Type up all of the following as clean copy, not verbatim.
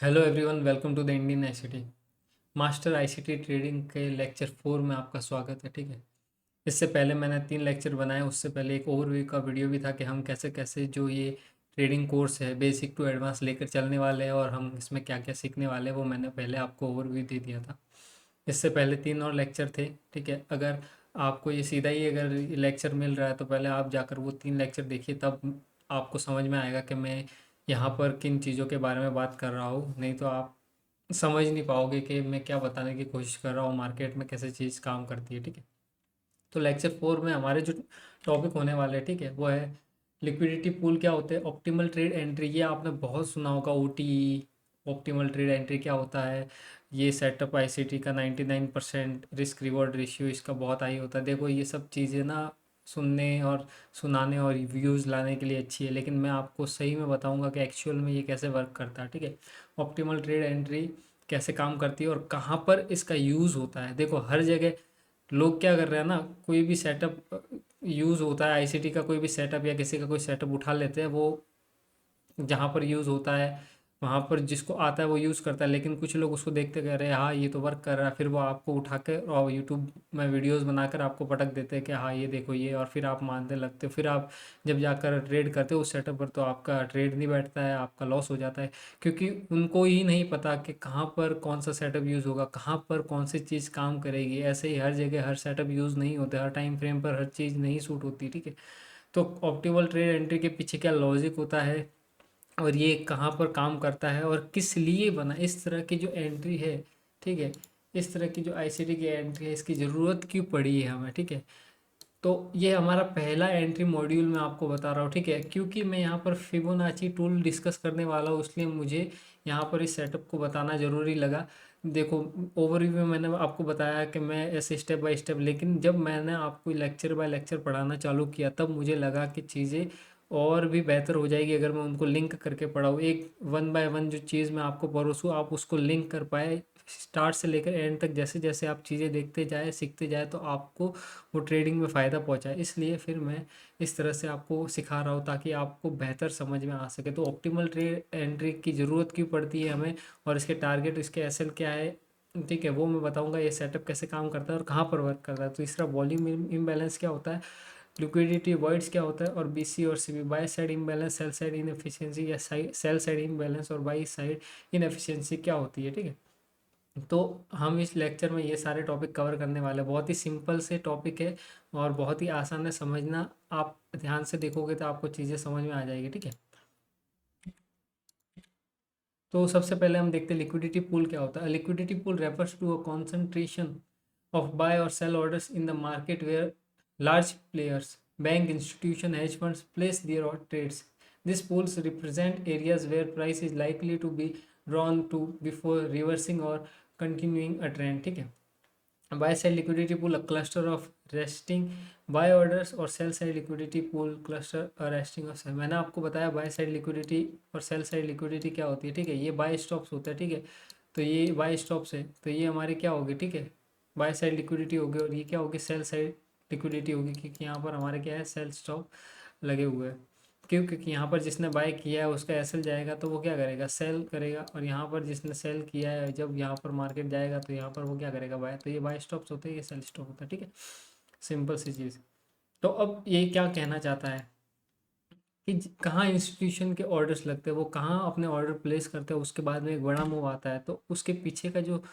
Hello everyone, welcome to the Indian ICT master ICT trading के lecture 4 में आपका स्वागत है। ठीक है। इससे पहले मैंने 3 लेक्चर बनाए। उससे पहले एक ओवरव्यू का वीडियो भी था कि हम कैसे कैसे जो ये ट्रेडिंग कोर्स है बेसिक टू एडवांस लेकर चलने वाले हैं और हम इसमें क्या क्या सीखने वाले हैं, वो मैंने पहले आपको ओवरव्यू दे दिया था। इससे पहले 3 और लेक्चर थे। ठीक है। अगर आपको ये सीधा ही अगर लेक्चर मिल रहा है तो पहले आप जाकर वो 3 लेक्चर देखिए, तब आपको समझ में आएगा कि मैं यहाँ पर किन चीज़ों के बारे में बात कर रहा हूँ। नहीं तो आप समझ नहीं पाओगे कि मैं क्या बताने की कोशिश कर रहा हूँ, मार्केट में कैसे चीज़ काम करती है। ठीक है। तो लेक्चर 4 में हमारे जो टॉपिक होने वाले हैं, ठीक है, वो है लिक्विडिटी पूल क्या होते हैं, ऑप्टिमल ट्रेड एंट्री। ये आपने बहुत सुना होगा, ओटी ऑप्टिमल ट्रेड एंट्री क्या होता है। ये सेटअप आईसीटी का 99% रिस्क रिवॉर्ड रेशियो इसका बहुत हाई होता है। देखो ये सब चीज़ें ना सुनने और सुनाने और व्यूज़ लाने के लिए अच्छी है, लेकिन मैं आपको सही में बताऊंगा कि एक्चुअल में ये कैसे वर्क करता है। ठीक है। ऑप्टिमल ट्रेड एंट्री कैसे काम करती है और कहाँ पर इसका यूज़ होता है। देखो हर जगह लोग क्या कर रहे हैं ना, कोई भी सेटअप यूज़ होता है, आईसीटी का कोई भी सेटअप या किसी का कोई सेटअप उठा लेते हैं, वो जहाँ पर यूज़ होता है वहाँ पर जिसको आता है वो यूज़ करता है। लेकिन कुछ लोग उसको देखते कह रहे हैं हाँ ये तो वर्क कर रहा है, फिर वो आपको उठा के और यूट्यूब में वीडियोस बनाकर आपको पटक देते हैं कि हाँ ये देखो ये, और फिर आप मानने लगते हो। फिर आप जब जाकर ट्रेड करते हो उस सेटअप पर तो आपका ट्रेड नहीं बैठता है, आपका लॉस हो जाता है, क्योंकि उनको ही नहीं पता कि कहाँ पर कौन सा सेटअप यूज़ होगा, कहाँ पर कौन सी चीज़ काम करेगी। ऐसे ही हर जगह हर सेटअप यूज़ नहीं होते, हर टाइम फ्रेम पर हर चीज़ नहीं सूट होती। ठीक है। तो ऑप्टिमल ट्रेड एंट्री के पीछे क्या लॉजिक होता है और ये कहाँ पर काम करता है और किस लिए बना, इस तरह की जो एंट्री है, ठीक है, इस तरह की जो आईसीटी की एंट्री है इसकी ज़रूरत क्यों पड़ी है हमें। ठीक है। तो ये हमारा पहला एंट्री मॉड्यूल मैं आपको बता रहा हूँ। ठीक है। क्योंकि मैं यहाँ पर फिबोनाची टूल डिस्कस करने वाला हूँ, इसलिए मुझे यहाँ पर इस सेटअप को बताना ज़रूरी लगा। देखो ओवरव्यू में मैंने आपको बताया कि मैं ऐसे स्टेप बाय स्टेप, लेकिन जब मैंने आपको लेक्चर बाय लेक्चर पढ़ाना चालू किया तब मुझे लगा कि चीज़ें और भी बेहतर हो जाएगी अगर मैं उनको लिंक करके पढ़ाऊँ। एक वन बाय वन जो चीज़ मैं आपको परोसूँ आप उसको लिंक कर पाए स्टार्ट से लेकर एंड तक। जैसे जैसे आप चीज़ें देखते जाए सीखते जाए तो आपको वो ट्रेडिंग में फ़ायदा पहुंचाए, इसलिए फिर मैं इस तरह से आपको सिखा रहा हूँ ताकि आपको बेहतर समझ में आ सके। तो ऑप्टिमल ट्रेड एंट्री की ज़रूरत क्यों पड़ती है हमें और इसके टारगेट इसके एसएल क्या है, ठीक है, वो मैं बताऊंगा। ये सेटअप कैसे काम करता है और कहाँ पर वर्क करता है। तो तीसरा वॉल्यूम इम्बैलेंस क्या होता है, लिक्विडिटी वॉइड्स क्या होता है, और बीसी और CB by side imbalance, sell side inefficiency या सेल साइड इम्बैलेंस और बाई साइड इनएफिशिएंसी क्या होती है। ठीक है। तो हम इस लेक्चर में ये सारे टॉपिक कवर करने वाले हैं। बहुत ही सिंपल से टॉपिक है और बहुत ही आसान है समझना। आप ध्यान से देखोगे तो आपको चीज़ें समझ में आ जाएगी। ठीक है। तो सबसे पहले हम देखते हैं लिक्विडिटी पूल क्या होता है। Liquidity pool refers to a concentration of buy और sell orders in the market where large players, bank, institution, hedge funds place their trades. These pools represent areas where price is likely to be drawn to before reversing or continuing a trend. ठीक है। Buy side liquidity pool a cluster of resting buy orders और sell side liquidity pool cluster resting of sell. मैंने आपको बताया buy side liquidity और sell side liquidity क्या होती है। ठीक है। ये बाय स्टॉप्स होता है। ठीक है। तो ये बाय स्टॉप्स है, तो ये हमारी क्या होगी, ठीक है, बाय साइड लिक्विडिटी होगी और ये क्या होगी, सेल साइड लिक्विडिटी होगी, क्योंकि यहाँ पर हमारे क्या है, सेल स्टॉप लगे हुए हैं। क्यों, क्योंकि यहाँ पर जिसने बाय किया है उसका एसएल जाएगा तो वो क्या करेगा, सेल करेगा, और यहाँ पर जिसने सेल किया है जब यहाँ पर मार्केट जाएगा तो यहाँ पर वो क्या करेगा, बाय। तो ये बाय स्टॉप्स होते हैं, ये सेल स्टॉप होता है। ठीक है। सिंपल सी चीज़। तो अब ये क्या कहना चाहता है कि कहाँ इंस्टीट्यूशन के ऑर्डर्स लगते हैं, वो कहाँ अपने ऑर्डर प्लेस करते हैं, उसके बाद में एक बड़ा मूव आता है, तो उसके पीछे का जो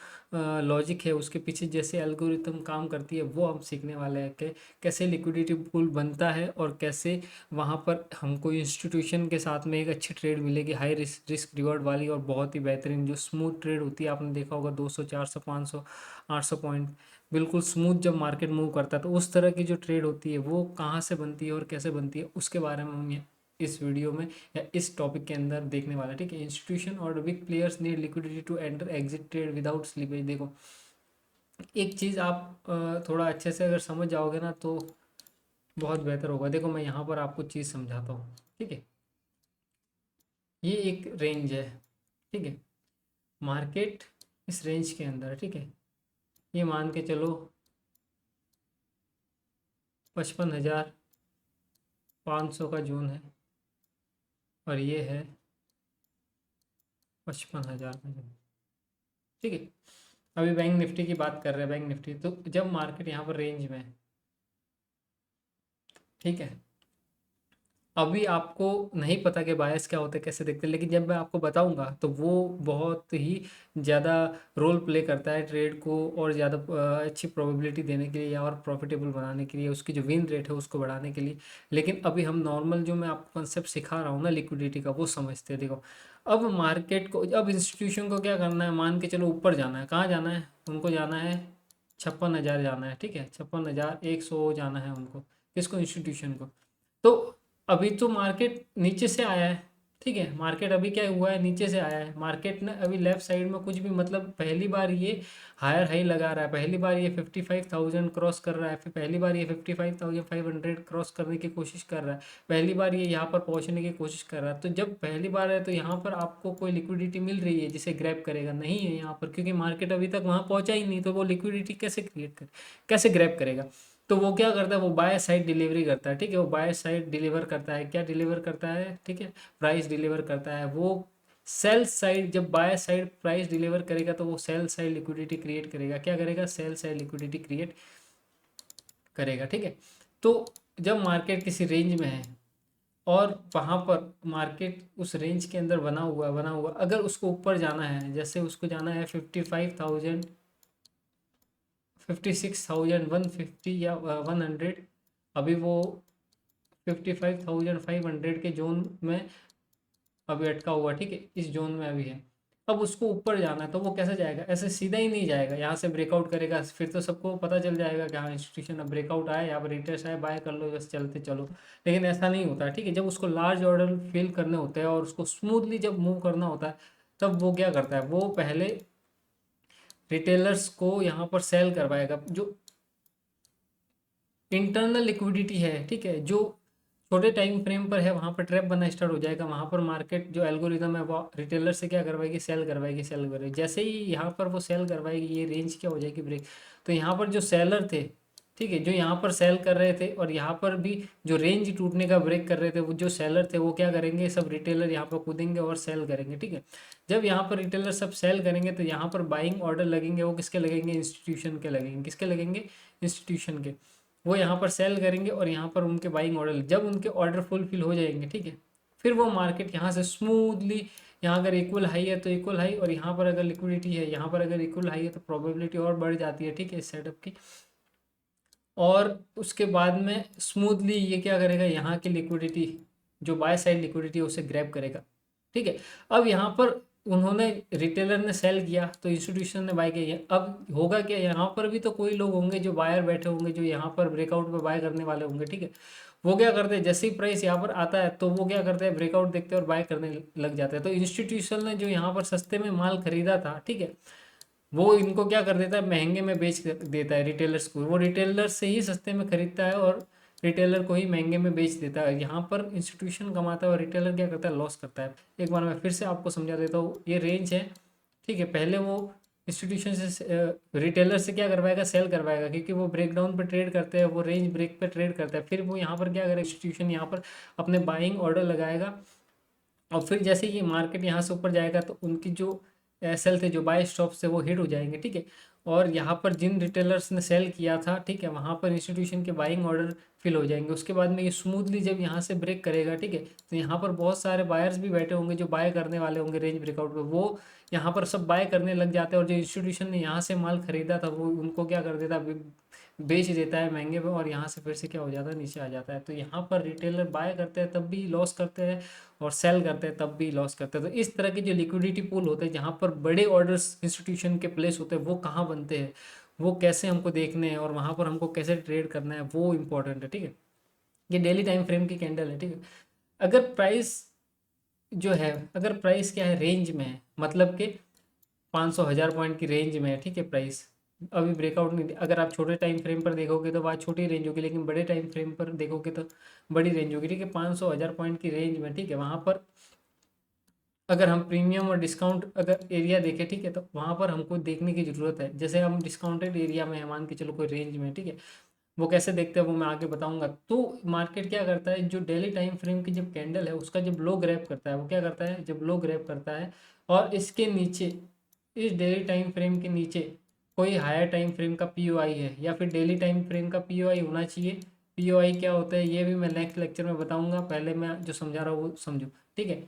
लॉजिक है, उसके पीछे जैसे एल्गोरिथम काम करती है वो हम सीखने वाले हैं कि कैसे लिक्विडिटी पूल बनता है और कैसे वहाँ पर हमको इंस्टीट्यूशन के साथ में एक अच्छी ट्रेड मिलेगी, हाई रिस्क रिवॉर्ड वाली और बहुत ही बेहतरीन जो स्मूथ ट्रेड होती है। आपने देखा होगा 200 400 500 800 पॉइंट बिल्कुल स्मूथ जब मार्केट मूव करता है, तो उस तरह की जो ट्रेड होती है वो कहाँ से बनती है और कैसे बनती है उसके बारे में हम इस वीडियो में या इस टॉपिक के अंदर देखने वाला है। ठीक है। इंस्टीट्यूशन और big players need liquidity to enter exit trade without slippage. देखो एक चीज़ आप थोड़ा अच्छे से अगर समझ जाओगे ना तो बहुत बेहतर होगा। देखो मैं यहाँ पर आपको चीज़ समझाता हूँ। ठीक है। ये एक रेंज है। ठीक है। मार्केट इस रेंज के अंदर है। ठीक है। ये मान के चलो 55,500 का जोन है और ये है 55,000 में। ठीक है, अभी बैंक निफ्टी की बात कर रहे हैं। बैंक निफ्टी तो जब मार्केट यहाँ पर रेंज में है, ठीक है, अभी आपको नहीं पता कि बायस क्या होते हैं, कैसे देखते हैं, लेकिन जब मैं आपको बताऊंगा तो वो बहुत ही ज़्यादा रोल प्ले करता है ट्रेड को और ज़्यादा अच्छी प्रोबेबिलिटी देने के लिए या और प्रॉफिटेबल बनाने के लिए, उसकी जो विन रेट है उसको बढ़ाने के लिए। लेकिन अभी हम नॉर्मल जो मैं आपको कंसेप्ट सिखा रहा हूँ ना लिक्विडिटी का, वो समझते हैं। देखो, अब मार्केट को, अब इंस्टीट्यूशन को क्या करना है, मान के चलो ऊपर जाना है। कहाँ जाना है उनको? जाना है 56,000 जाना है। ठीक है, 56,100 जाना है उनको। किसको? इंस्टीट्यूशन को। तो अभी तो मार्केट नीचे से आया है। ठीक है, मार्केट अभी क्या हुआ है, नीचे से आया है। मार्केट ने अभी लेफ्ट साइड में कुछ भी, मतलब पहली बार ये हायर हाई लगा रहा है, पहली बार ये 55,000 क्रॉस कर रहा है, फिर पहली बार ये 55,500 क्रॉस करने की कोशिश कर रहा है, पहली बार ये यहाँ पर पहुँचने की कोशिश कर रहा है। तो जब पहली बार है तो यहाँ पर आपको कोई लिक्विडिटी मिल रही है जिसे ग्रैब करेगा? नहीं है यहाँ पर, क्योंकि मार्केट अभी तक वहाँ पहुँचा ही नहीं। तो वो लिक्विडिटी कैसे क्रिएट करे, कैसे ग्रैब करेगा? तो वो क्या करता है, वो बाय साइड डिलीवरी करता है। ठीक है, वो बाय साइड डिलीवर करता है। क्या डिलीवर करता है? ठीक है, प्राइस डिलीवर करता है। वो सेल साइड, जब बाय साइड प्राइस डिलीवर करेगा तो वो सेल साइड लिक्विडिटी क्रिएट करेगा। क्या करेगा? सेल साइड लिक्विडिटी क्रिएट करेगा। ठीक है, तो जब मार्केट किसी रेंज में है और वहाँ पर मार्केट उस रेंज के अंदर बना हुआ, अगर उसको ऊपर जाना है, जैसे उसको जाना है 55,000, 56,150 या 100, अभी वो 55,500 के जोन में अभी अटका हुआ। ठीक है, इस जोन में अभी है। अब उसको ऊपर जाना है तो वो कैसे जाएगा? ऐसे सीधा ही नहीं जाएगा, यहाँ से ब्रेकआउट करेगा, फिर तो सबको पता चल जाएगा कि हाँ इंस्टीट्यूशन अब ब्रेकआउट आया, यहाँ पर रिटेस्ट आए, बाय कर लो, बस चलते चलो। लेकिन ऐसा नहीं होता। ठीक है, जब उसको लार्ज ऑर्डर फिल करने होते हैं और उसको स्मूथली जब मूव करना होता है, तब वो क्या करता है, वो पहले रिटेलर्स को यहाँ पर सेल करवाएगा। जो इंटरनल लिक्विडिटी है, ठीक है, जो छोटे टाइम फ्रेम पर है, वहाँ पर ट्रैप बनना स्टार्ट हो जाएगा। वहाँ पर मार्केट जो एल्गोरिदम है वो रिटेलर से क्या करवाएगी? सेल करवाएगी, सेल करवाएगी। जैसे ही यहाँ पर वो सेल करवाएगी, ये रेंज क्या हो जाएगी? ब्रेक। तो यहाँ पर जो सेलर थे, ठीक है, जो यहाँ पर सेल कर रहे थे और यहाँ पर भी जो रेंज टूटने का ब्रेक कर रहे थे, वो जो सेलर थे वो क्या करेंगे? सब रिटेलर यहाँ पर कूदेंगे और सेल करेंगे। ठीक है, जब यहाँ पर रिटेलर सब सेल करेंगे तो यहाँ पर बाइंग ऑर्डर लगेंगे। वो किसके लगेंगे? इंस्टीट्यूशन के लगेंगे। किसके लगेंगे? इंस्टीट्यूशन के। वो यहाँ पर सेल करेंगे और यहाँ पर उनके बाइंग ऑर्डर, जब उनके ऑर्डर फुलफिल हो जाएंगे, ठीक है, फिर वो मार्केट यहाँ से स्मूथली, यहाँ अगर इक्वल हाई है तो इक्वल हाई, और यहाँ पर अगर लिक्विडिटी है, यहाँ पर अगर इक्वल हाई है तो प्रोबेबिलिटी और बढ़ जाती है। ठीक है, इस सेटअप की। और उसके बाद में स्मूथली ये क्या करेगा? यहाँ की लिक्विडिटी, जो बाय साइड लिक्विडिटी है, उसे ग्रैब करेगा। ठीक है, अब यहाँ पर उन्होंने, रिटेलर ने सेल किया तो इंस्टीट्यूशन ने बाय किया। अब होगा क्या, यहाँ पर भी तो कोई लोग होंगे जो बायर बैठे होंगे, जो यहाँ पर ब्रेकआउट पे बाय करने वाले होंगे। ठीक है, वो क्या करते हैं, जैसे ही प्राइस यहाँ पर आता है तो वो क्या करते हैं? ब्रेकआउट देखते हैं और बाय करने लग जाते हैं। तो इंस्टीट्यूशन ने जो यहाँ पर सस्ते में माल खरीदा था, ठीक है, वो इनको क्या कर देता है? महंगे में बेच देता है रिटेलर्स को। वो रिटेलर से ही सस्ते में खरीदता है और रिटेलर को ही महंगे में बेच देता है। यहाँ पर इंस्टीट्यूशन कमाता है और रिटेलर क्या करता है? लॉस करता है। एक बार मैं फिर से आपको समझा देता हूँ। ये रेंज है, ठीक है, पहले वो इंस्टीट्यूशन से रिटेलर से क्या करवाएगा? सेल करवाएगा, क्योंकि वो ब्रेकडाउन पे ट्रेड करते हैं, वो रेंज ब्रेक पे ट्रेड करता है। फिर वो यहाँ पर क्या करेगा? इंस्टीट्यूशन यहाँ पर अपने बाइंग ऑर्डर लगाएगा और फिर जैसे ये मार्केट यहाँ से ऊपर जाएगा तो उनकी जो सेल थे, जो बाय स्टॉप्स थे, वो हिट हो जाएंगे। ठीक है, और यहाँ पर जिन रिटेलर्स ने सेल किया था, ठीक है, वहाँ पर इंस्टीट्यूशन के बाइंग ऑर्डर फिल हो जाएंगे। उसके बाद में ये स्मूथली जब यहाँ से ब्रेक करेगा, ठीक है, तो यहाँ पर बहुत सारे बायर्स भी बैठे होंगे जो बाय करने वाले होंगे रेंज ब्रेकआउट पे। वो यहाँ पर सब बाय करने लग जाते हैं और जो इंस्टीट्यूशन ने यहाँ से माल खरीदा था वो उनको क्या कर देता है? बेच देता है महंगे पे, और यहाँ से फिर से क्या हो जाता है? नीचे आ जाता है। तो यहाँ पर रिटेलर बाय करते हैं तब भी लॉस करते हैं और सेल करते हैं तब भी लॉस करते हैं। तो इस तरह के जो लिक्विडिटी पूल होते हैं, जहाँ पर बड़े ऑर्डर्स इंस्टीट्यूशन के प्लेस होते हैं, वो कहाँ बनते हैं, वो कैसे हमको देखने हैं और वहाँ पर हमको कैसे ट्रेड करना है, वो इंपॉर्टेंट है। ठीक है, ये डेली टाइम फ्रेम की कैंडल है। ठीक है, अगर प्राइस जो है, अगर प्राइस क्या है? रेंज में है, मतलब कि 500,000 पॉइंट की रेंज में है। ठीक है, प्राइस अभी ब्रेकआउट नहीं, अगर आप छोटे टाइम फ्रेम पर देखोगे तो वहाँ छोटी रेंज होगी, लेकिन बड़े टाइम फ्रेम पर देखोगे तो बड़ी रेंज होगी। ठीक है, 500,000 पॉइंट की रेंज में, ठीक है, वहाँ पर अगर हम प्रीमियम और डिस्काउंट अगर एरिया देखें, ठीक है, तो वहाँ पर हमको देखने की ज़रूरत है। जैसे हम डिस्काउंटेड एरिया में है, मान के चलो कोई रेंज में, ठीक है, वो कैसे देखते हैं वो मैं आगे बताऊंगा। तो मार्केट क्या करता है? जो डेली टाइम फ्रेम की जब कैंडल है उसका जब लो ग्रैब करता है, वो क्या करता है? जब लो ग्रैब करता है और इसके नीचे, इस डेली टाइम फ्रेम के नीचे कोई हायर टाइम फ्रेम का पीओआई है या फिर डेली टाइम फ्रेम का पीओआई होना चाहिए। पीओआई क्या होता है ये भी मैं नेक्स्ट लेक्चर में बताऊंगा, पहले मैं जो समझा रहा हूँ वो समझो, ठीक है।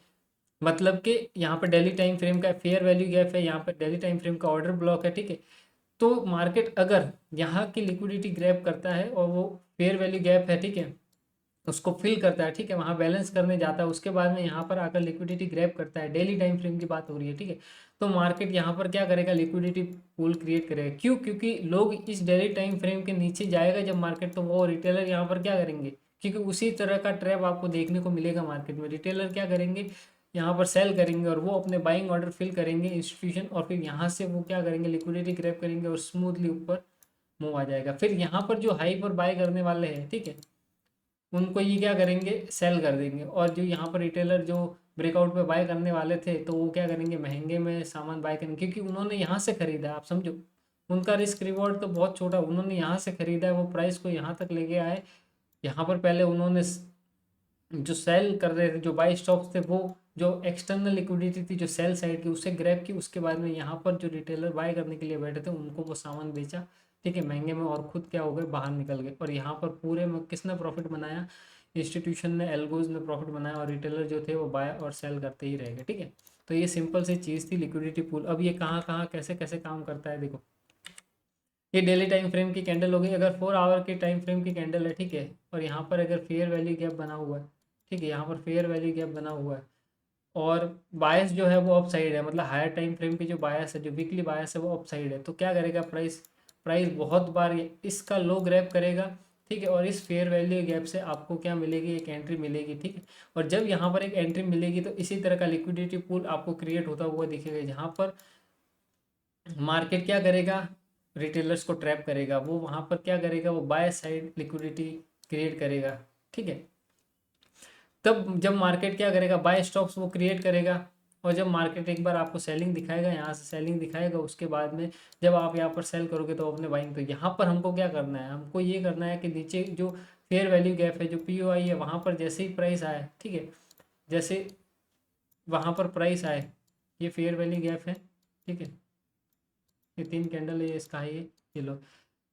मतलब कि यहाँ पर डेली टाइम फ्रेम का फेयर वैल्यू गैप है, यहाँ पर डेली टाइम फ्रेम का ऑर्डर ब्लॉक है, ठीक है। तो मार्केट अगर यहाँ की लिक्विडिटी ग्रैब करता है और वो फेयर वैल्यू गैप है, ठीक है, उसको फिल करता है, ठीक है, वहाँ बैलेंस करने जाता है, उसके बाद में यहाँ पर आकर लिक्विडिटी ग्रैब करता है, डेली टाइम फ्रेम की बात हो रही है, ठीक है। तो मार्केट यहाँ पर क्या करेगा, लिक्विडिटी पूल क्रिएट करेगा। क्यों? क्योंकि लोग इस डेली टाइम फ्रेम के नीचे जाएगा जब मार्केट, तो वो रिटेलर यहाँ पर क्या करेंगे, क्योंकि उसी तरह का ट्रैप आपको देखने को मिलेगा मार्केट में। रिटेलर क्या करेंगे, यहाँ पर सेल करेंगे और वो अपने बाइंग ऑर्डर फिल करेंगे इंस्टीट्यूशन, और फिर यहाँ से वो क्या करेंगे, लिक्विडिटी ग्रैब करेंगे और स्मूथली ऊपर मूव आ जाएगा। फिर यहाँ पर जो हाई पर बाय करने वाले हैं, ठीक है, उनको ये क्या करेंगे, सेल कर देंगे। और जो यहाँ पर रिटेलर जो ब्रेकआउट पे बाय करने वाले थे, तो वो क्या करेंगे, महंगे में सामान बाय करेंगे, क्योंकि उन्होंने यहाँ से खरीदा, आप समझो उनका रिस्क रिवॉर्ड तो बहुत छोटा, उन्होंने यहाँ से खरीदा है, वो प्राइस को यहाँ तक लेके आए। यहाँ पर पहले उन्होंने जो सेल कर रहे थे, जो बाई स्टॉक्स थे, वो जो एक्सटर्नल लिक्विडिटी थी जो सेल साइड की, उससे ग्रैब की, उसके बाद में यहाँ पर जो रिटेलर बाय करने के लिए बैठे थे उनको वो सामान बेचा, ठीक है, महंगे में, और खुद क्या हो गए, बाहर निकल गए। और यहाँ पर पूरे में किसने प्रॉफिट बनाया, इंस्टीट्यूशन ने, एल्गोज ने प्रॉफिट बनाया, और रिटेलर जो थे वो बाय और सेल करते ही रह गए, ठीक है। तो ये सिंपल सी चीज़ थी लिक्विडिटी पूल। अब ये कहाँ कहाँ कैसे कैसे काम करता है देखो। ये डेली टाइम फ्रेम की कैंडल हो गई, अगर 4 आवर के टाइम फ्रेम की कैंडल है, ठीक है, और यहाँ पर अगर फेयर वैल्यू गैप बना हुआ है, ठीक है, यहाँ पर फेयर वैल्यू गैप बना हुआ है, और बायस जो है वो अप साइड है, मतलब हायर टाइम फ्रेम की जो बायस है, जो वीकली बायस है वो अप साइड है, तो क्या करेगा, प्राइस प्राइस बहुत बार इसका लो ग्रैब करेगा, ठीक है, और इस फेयर वैल्यू गैप से आपको क्या मिलेगी, एक एंट्री मिलेगी, ठीक है। और जब यहाँ पर एक एंट्री मिलेगी तो इसी तरह का लिक्विडिटी पूल आपको क्रिएट होता हुआ दिखेगा, जहाँ पर मार्केट क्या करेगा, रिटेलर्स को ट्रैप करेगा, वो वहाँ पर क्या करेगा, वो बाय साइड लिक्विडिटी क्रिएट करेगा, ठीक है। तब जब मार्केट क्या करेगा, बाय स्टॉक्स वो क्रिएट करेगा, और जब मार्केट एक बार आपको सेलिंग दिखाएगा, यहाँ से सेलिंग दिखाएगा, उसके बाद में जब आप यहाँ पर सेल करोगे तो अपने बाइंग, तो यहाँ पर हमको क्या करना है, हमको ये करना है कि नीचे जो फेयर वैल्यू गैप है, जो पीओआई है, वहाँ पर जैसे ही प्राइस आए, ठीक है, जैसे वहाँ पर प्राइस आए, ये फेयर वैल्यू गैप है, ठीक है, ये 3 कैंडल है, इसका है ये लो,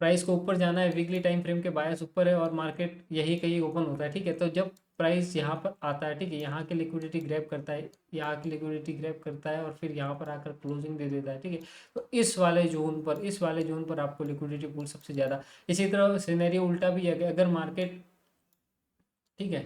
प्राइस को ऊपर जाना है, वीकली टाइम फ्रेम के बायस ऊपर है और मार्केट यही कहीं ओपन होता है, ठीक है। तो जब प्राइस यहाँ पर आता है, ठीक है, यहाँ की लिक्विडिटी ग्रैब करता है, यहाँ की लिक्विडिटी ग्रैब करता है, और फिर यहाँ पर आकर क्लोजिंग दे देता है, ठीक है। तो इस वाले जोन पर आपको लिक्विडिटी पूल सबसे ज़्यादा। इसी तरह सिनेरियो उल्टा भी है कि अगर मार्केट, ठीक है,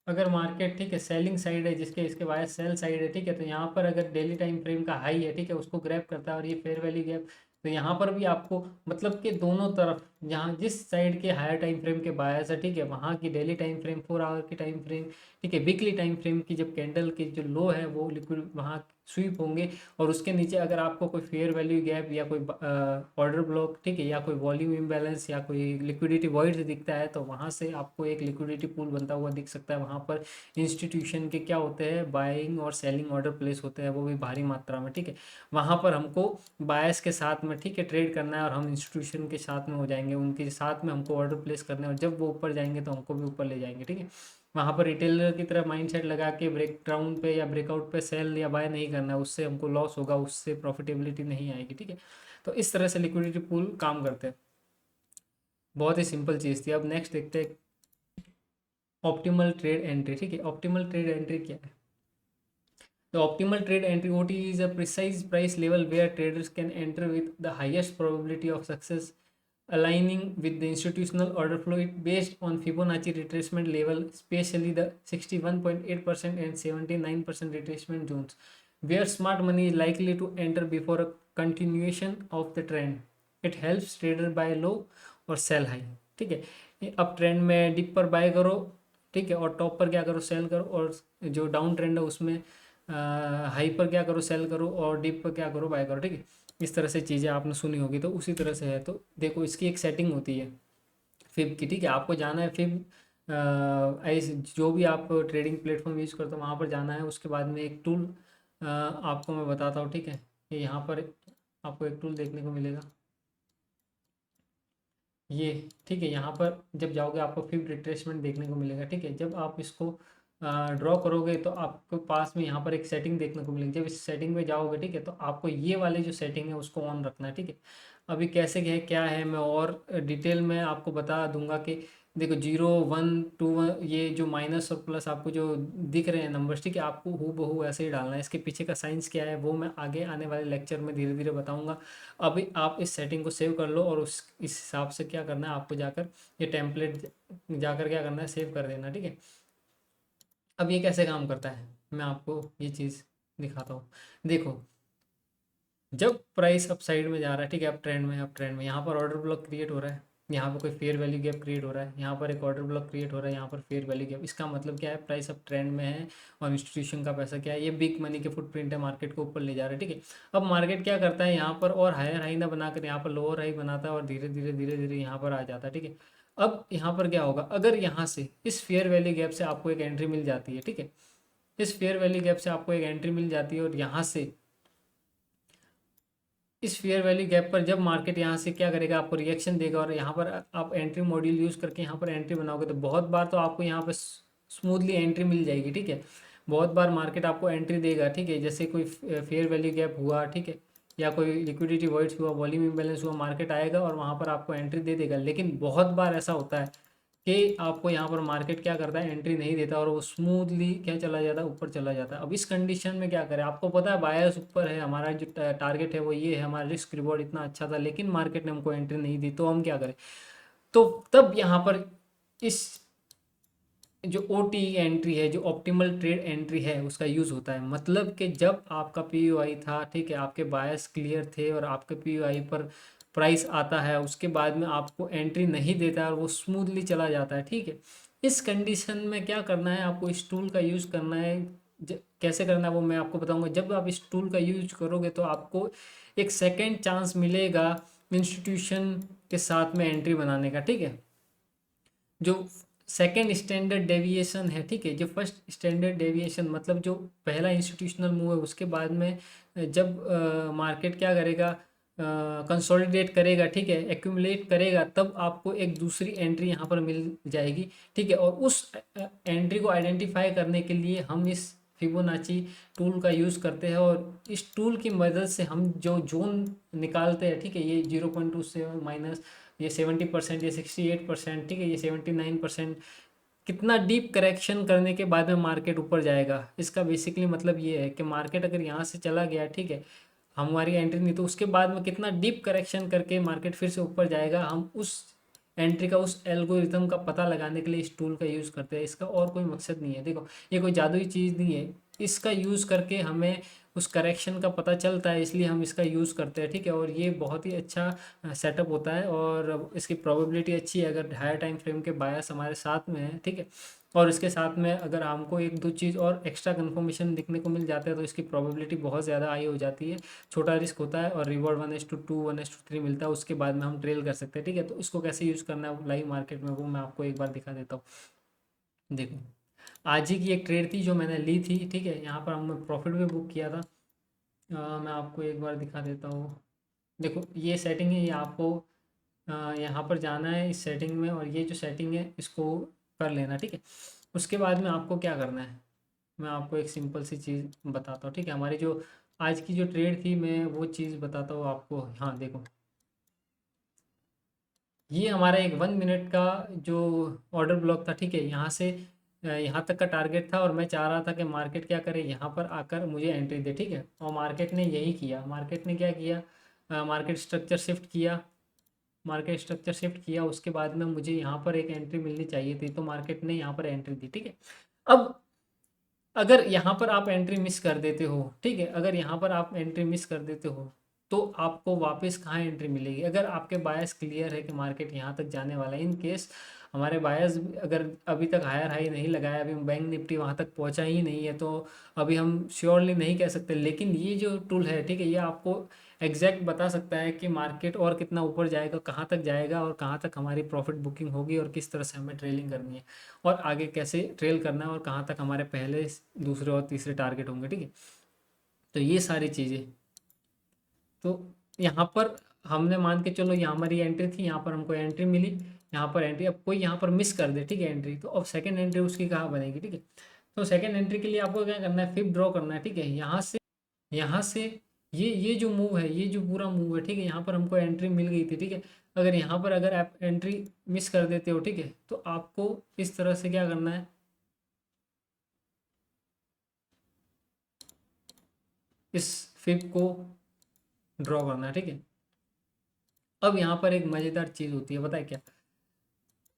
अगर मार्केट, ठीक है, सेलिंग साइड है, जिसके इसके वाया सेल साइड है, ठीक है, तो यहाँ पर अगर डेली टाइम फ्रेम का हाई है, ठीक है, उसको ग्रैब करता है, और ये फेयर वैल्यू गैप, तो यहाँ पर भी आपको, मतलब कि दोनों तरफ, जहाँ जिस साइड के हायर टाइम फ्रेम के बायस है, ठीक है, वहाँ की डेली टाइम फ्रेम, 4 आवर की टाइम फ्रेम, ठीक है, वीकली टाइम फ्रेम की जब कैंडल की जो लो है वो लिक्विड वहाँ स्वीप होंगे, और उसके नीचे अगर आपको कोई फेयर वैल्यू गैप या कोई ऑर्डर ब्लॉक, ठीक है, या कोई वॉल्यूम इम्बैलेंस या कोई लिक्विडिटी वॉइड दिखता है, तो वहाँ से आपको एक लिक्विडिटी पूल बनता हुआ दिख सकता है। वहाँ पर इंस्टीट्यूशन के क्या होते हैं, बाइंग और सेलिंग ऑर्डर प्लेस होते हैं, वो भी भारी मात्रा में, ठीक है। वहाँ पर हमको बायस के साथ में, ठीक है, ट्रेड करना है, और हम इंस्टीट्यूशन के साथ में हो जाएंगे, उनके साथ में हमको ऑर्डर प्लेस करना है, और जब वो ऊपर जाएंगे तो हमको भी ऊपर ले जाएंगे, ठीक है। वहाँ पर रिटेलर की तरह माइंडसेट लगा के ब्रेक डाउन पे या ब्रेकआउट पे सेल या बाय नहीं करना है, उससे हमको लॉस होगा, उससे प्रॉफिटेबिलिटी नहीं आएगी, ठीक है। तो इस तरह से लिक्विडिटी पूल काम करते हैं। बहुत ही सिंपल चीज़ थी। अब नेक्स्ट देखते हैं ऑप्टिमल ट्रेड एंट्री, ठीक है। ऑप्टिमल ट्रेड एंट्री क्या है? The optimal trade entry OT is a precise price level where traders can enter with the highest probability of success, aligning with the institutional order flow. It based on Fibonacci retracement level, especially the 61.8% and 79% retracement zones, where smart money is likely to enter before a continuation of the trend. It helps trader buy low और cell high, ठीक है। अब trend में dip पर bye करो, ठीक है, और टॉप पर क्या करो, सेल करो, और जो डाउन ट्रेंड है उसमें हाई पर क्या करो, सेल करो, और डीप पर क्या करो, बाय करो, ठीक है। इस तरह से चीज़ें आपने सुनी होगी, तो उसी तरह से है। तो देखो इसकी एक सेटिंग होती है फिब की, ठीक है, आपको जाना है फिब, ऐसे जो भी आप ट्रेडिंग प्लेटफॉर्म यूज़ करते हो वहाँ पर जाना है। उसके बाद में एक टूल आपको मैं बताता हूँ, ठीक है, कि यहाँ पर आपको एक टूल देखने को मिलेगा। ये ठीक है। यहाँ पर जब जाओगे आपको फिर रिट्रेसमेंट देखने को मिलेगा, ठीक है। जब आप इसको ड्रॉ करोगे तो आपको पास में यहाँ पर एक सेटिंग देखने को मिलेगी। जब इस सेटिंग पे जाओगे, ठीक है, तो आपको ये वाले जो सेटिंग है उसको ऑन रखना है, ठीक है। अभी कैसे है क्या है मैं और डिटेल में आपको बता दूंगा कि देखो 0 1 2 1 ये जो माइनस और प्लस आपको जो दिख रहे हैं नंबर्स, ठीक है, आपको हूबहू ऐसे ही डालना है। इसके पीछे का साइंस क्या है वो मैं आगे आने वाले लेक्चर में धीरे धीरे बताऊंगा। अभी आप इस सेटिंग को सेव कर लो और उस इस हिसाब से क्या करना है आपको जाकर ये टेम्पलेट जाकर क्या करना है सेव कर देना, ठीक है। अब ये कैसे काम करता है मैं आपको ये चीज़ दिखाता हूँ। देखो जब प्राइस अप साइड में जा रहा है, ठीक है, अप ट्रेंड में यहाँ पर ऑर्डर ब्लॉक क्रिएट हो रहा है, यहाँ पर कोई फेयर वैल्यू गैप क्रिएट हो रहा है, यहाँ पर एक ऑर्डर ब्लॉक क्रिएट हो रहा है, यहाँ पर फेयर वैल्यू गैप। इसका मतलब क्या है, प्राइस अप ट्रेंड में है और इंस्टीट्यूशन का पैसा क्या है, ये बिग मनी के फुटप्रिंट है, मार्केट को ऊपर ले जा रहा है, ठीक है। अब मार्केट क्या करता है, यहाँ पर और हायर हाई ना बनाकर यहाँ पर लोअर हाई बनाता है और धीरे धीरे धीरे धीरे यहाँ पर आ जाता है, ठीक है। अब यहाँ पर क्या होगा, अगर यहाँ से इस फेयर वैल्यू गैप से आपको एक एंट्री मिल जाती है, ठीक है, इस फेयर वैल्यू गैप से आपको एक एंट्री मिल जाती है और यहाँ से इस फेयर वैल्यू गैप पर जब मार्केट यहाँ से क्या करेगा, आपको रिएक्शन देगा और यहाँ पर आप एंट्री मॉड्यूल यूज़ करके यहाँ पर एंट्री बनाओगे तो बहुत बार तो आपको यहाँ पर स्मूथली एंट्री मिल जाएगी, ठीक है। बहुत बार मार्केट आपको एंट्री देगा, ठीक है, जैसे कोई फेयर वैल्यू गैप हुआ, ठीक है, या कोई लिक्विडिटी वॉइड्स हुआ, वॉल्यूम इम्बैलेंस हुआ, मार्केट आएगा और वहाँ पर आपको एंट्री दे देगा। लेकिन बहुत बार ऐसा होता है कि आपको यहाँ पर मार्केट क्या करता है, एंट्री नहीं देता और वो स्मूथली क्या चला जाता है, ऊपर चला जाता है। अब इस कंडीशन में क्या करें, आपको पता है बायर्स ऊपर है, हमारा जो टारगेट है वो ये है, हमारा रिस्क रिवॉर्ड इतना अच्छा था, लेकिन मार्केट ने हमको एंट्री नहीं दी, तो हम क्या करें। तो तब यहाँ पर इस जो ओ टी एंट्री है, जो ऑप्टिमल ट्रेड एंट्री है, उसका यूज़ होता है। मतलब कि जब आपका पी यू आई था, ठीक है, आपके बायस क्लियर थे और आपके पी यू आई पर प्राइस आता है, उसके बाद में आपको एंट्री नहीं देता और वो स्मूथली चला जाता है, ठीक है। इस कंडीशन में क्या करना है, आपको इस टूल का यूज़ करना है। कैसे करना है वो मैं आपको बताऊंगा। जब आप इस टूल का यूज करोगे तो आपको एक सेकेंड चांस मिलेगा इंस्टीट्यूशन के साथ में एंट्री बनाने का, ठीक है। जो सेकेंड स्टैंडर्ड डेविएशन है, ठीक है, जो फर्स्ट स्टैंडर्ड डेविएशन मतलब जो पहला इंस्टीट्यूशनल मूव है, उसके बाद में जब मार्केट क्या करेगा, कंसोलिडेट करेगा, ठीक है, एक्यूमुलेट करेगा, तब आपको एक दूसरी एंट्री यहाँ पर मिल जाएगी, ठीक है। और उस एंट्री को आइडेंटिफाई करने के लिए हम इस फिबोनाची टूल का यूज़ करते हैं और इस टूल की मदद से हम जो जोन निकालते हैं, ठीक है, ये 0.27 माइनस ये 70%, ये 68%, ठीक है, ये 79%, कितना डीप करेक्शन करने के बाद में मार्केट ऊपर जाएगा। इसका बेसिकली मतलब ये है कि मार्केट अगर यहाँ से चला गया, ठीक है, हमारी एंट्री नहीं, तो उसके बाद में कितना डीप करेक्शन करके मार्केट फिर से ऊपर जाएगा, हम उस एंट्री का, उस एल्गोरिथम का पता लगाने के लिए इस टूल का यूज़ करते हैं। इसका और कोई मकसद नहीं है। देखो ये कोई जादुई चीज़ नहीं है, इसका यूज़ करके हमें उस करेक्शन का पता चलता है, इसलिए हम इसका यूज़ करते हैं, ठीक है। और ये बहुत ही अच्छा सेटअप होता है और इसकी प्रोबेबिलिटी अच्छी है अगर हायर टाइम फ्रेम के बायस हमारे साथ में है, ठीक है। और इसके साथ में अगर हमको एक दो चीज़ और एक्स्ट्रा कन्फर्मेशन दिखने को मिल जाता है तो इसकी प्रोबेबिलिटी बहुत ज़्यादा हाई हो जाती है। छोटा रिस्क होता है और रिवॉर्ड 1:2 1:3 मिलता है, उसके बाद में हम ट्रेल कर सकते हैं, ठीक है। तो इसको कैसे यूज़ करना है लाइव मार्केट में वो मैं आपको एक बार दिखा देता हूँ। देखो आज ही की एक ट्रेड थी जो मैंने ली थी, ठीक है, यहाँ पर हमने प्रॉफिट भी बुक किया था। मैं आपको एक बार दिखा देता हूँ। देखो ये सेटिंग है, ये आपको यहाँ पर जाना है इस सेटिंग में और ये जो सेटिंग है इसको कर लेना, ठीक है। उसके बाद में आपको क्या करना है, मैं आपको एक सिंपल सी चीज़ बताता हूँ, ठीक है। हमारी जो आज की जो ट्रेड थी मैं वो चीज़ बताता हूँ आपको। हाँ देखो ये हमारा एक 1 मिनट का जो ऑर्डर ब्लॉक था, ठीक है, यहाँ से यहाँ तक का टारगेट था और मैं चाह रहा था कि मार्केट क्या करे, यहाँ पर आकर मुझे एंट्री दे, ठीक है। और मार्केट ने यही किया। मार्केट ने क्या किया, मार्केट स्ट्रक्चर शिफ्ट किया, मार्केट स्ट्रक्चर शिफ्ट किया। उसके बाद में मुझे यहाँ पर एक एंट्री मिलनी चाहिए थी तो मार्केट ने यहाँ पर एंट्री दी, ठीक है। अब अगर यहाँ पर आप एंट्री मिस कर देते हो, ठीक है, अगर यहाँ पर आप एंट्री मिस कर देते हो तो आपको वापस कहाँ एंट्री मिलेगी। अगर आपके बायस क्लियर है कि मार्केट यहाँ तक जाने वाला है, इन केस हमारे बायस अगर अभी तक हायर हाई नहीं लगाया, अभी बैंक निफ्टी वहाँ तक पहुँचा ही नहीं है, तो अभी हम श्योरली नहीं कह सकते। लेकिन ये जो टूल है, ठीक है, ये आपको एग्जैक्ट बता सकता है कि मार्केट और कितना ऊपर जाएगा, कहाँ तक जाएगा और कहाँ तक हमारी प्रॉफिट बुकिंग होगी और किस तरह से हमें ट्रेलिंग करनी है और आगे कैसे ट्रेल करना है और कहाँ तक हमारे पहले दूसरे और तीसरे टारगेट होंगे, ठीक है। तो ये सारी चीज़ें तो यहाँ पर हमने मान के चलो यहाँ हमारी एंट्री थी, यहाँ पर हमको एंट्री मिली, यहाँ पर एंट्री, अब कोई यहाँ पर मिस कर दे, ठीक है, एंट्री, तो अब सेकंड एंट्री उसकी कहाँ बनेगी, ठीक है। तो सेकंड एंट्री के लिए आपको क्या करना है, फिर ड्रॉ करना है, ठीक है। यहाँ से ये जो मूव है, ये जो पूरा मूव है, ठीक है, यहाँ पर हमको एंट्री मिल गई थी, ठीक है। अगर यहाँ पर अगर आप एंट्री मिस कर देते हो, ठीक है, तो आपको इस तरह से क्या करना है, इस फिब को ड्रॉ करना है, ठीक है। अब यहाँ पर एक मज़ेदार चीज़ होती है, बताए क्या,